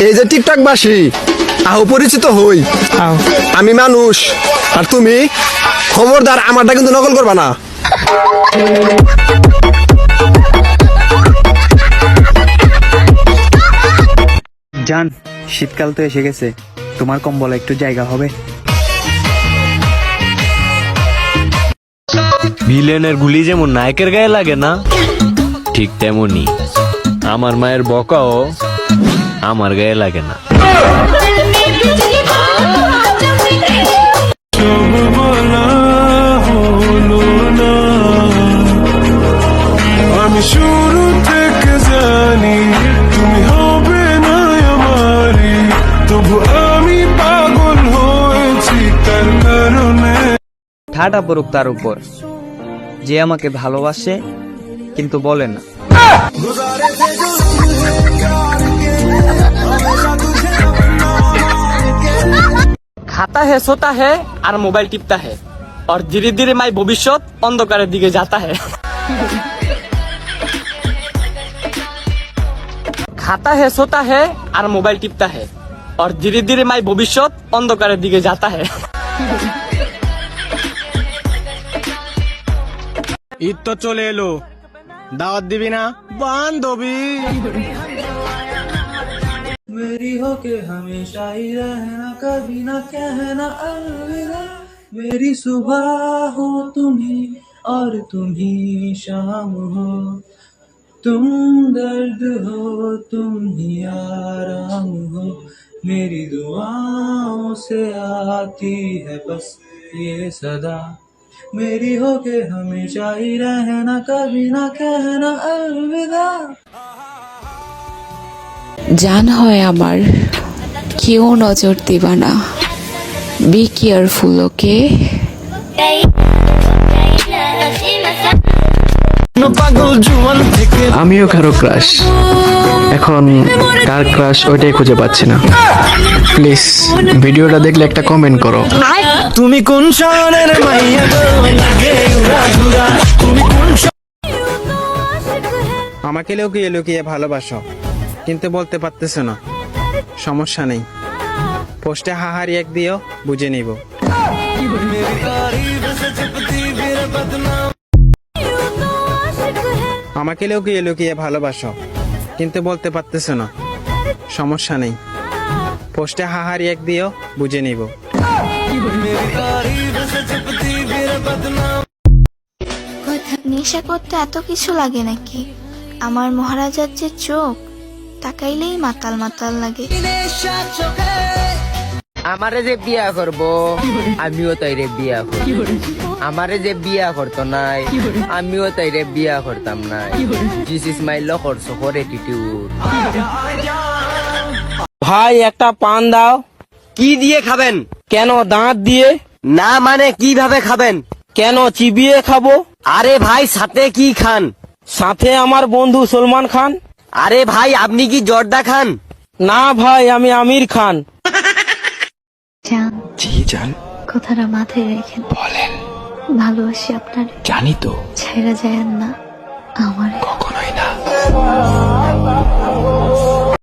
এই যে টিকটক বাসী আহ পরিচিত হই। আমি মানুষ আর তুমি খবরদার আমারটা কিন্তু নকল করবা না। জান, শীতকাল তো এসে গেছে, তোমার কম্বলে একটু জায়গা হবে? ভিলেনের গুলি যেমন নায়কের গায়ে লাগে না, ঠিক তেমনি আমার মায়ের বকাও আমার গায়ে লাগে না। আমি শুরু থেকে জানি তুমি হবে না আমারি, তবু আমি পাগল হয়েছি তার কারণে। ঠাটা পড়ুক তার উপর, যে আমাকে ভালোবাসে কিন্তু বলে না। खाता है सोता है और मोबाइल टिपता है और धीरे धीरे माई भविष्य अंधकारेर दिके जाता है। खाता है सोता है और मोबाइल टिपता है और धीरे धीरे माई भविष्य अंधकारेर दिके जाता है। ঈদ তো চলে এলো, দাওয়াত দিবি না বান্ধবী? मेरी होके हमेशा ही रहना, कभी ना कहना अलविदा। मेरी सुबह हो तुम ही और तुम ही शाम हो, तुम दर्द हो तुम ही आराम हो। मेरी दुआओं से आती है बस ये सदा, मेरी होके हमेशा ही रहना, कभी ना कहना अलविदा। জান হয় আমার, কেউ নজর দিবা না। বি কেয়ারফুল, ওকে? আমিও কারো ক্রাশ, এখন কার ক্রাশ ওইটাই খুঁজে পাচ্ছি না। প্লিজ ভিডিওটা দেখলে একটা কমেন্ট করো। তুমি কোন শহরের মাইয়া গো, লাগে উড়াধুরা, তুমি কোন আমাকে লুকিয়ে লুকিয়ে ভালোবাসো কিন্তু বলতে পারতেছো না, সমস্যা নেই, পোস্টে হাহারি এক দিও, বুঝে নিব। আমাকে লুকিয়ে লুকিয়ে ভালোবাসো কিন্তু বলতে পারতেছো না, সমস্যা নেই, পোস্টে হাহারি এক দিও, বুঝে নিব। নেশা করতে এত কিছু লাগে নাকি? আমার মহারাজার যে চোখ, তাকাইলেই মাতাল মাতাল লাগে। আমারে যে বিয়া করব আমিও তাইরে বিয়া করব, আমারে যে বিয়া করতো নাই আমিও তাইরে বিয়া করতাম নাই। দিস ইজ মাই লকর সফর অ্যাটিটিউড। ভাই একটা পান দাও। কি দিয়ে খাবেন? কেন দাঁত দিয়ে? না মানে কিভাবে খাবেন? কেন চিবিয়ে খাবো? আরে ভাই সাথে কি খান? সাথে আমার বন্ধু সলমান খান। আরে ভাই আপনি কি জর্দা খান? না ভাই আমি আমির খান। জি জান, কথাটা মাথায় রেখেন। বলেন। ভালোবাসি আপনার, জানি তো, ছেড়ে যায় না আমার। কখনোই না।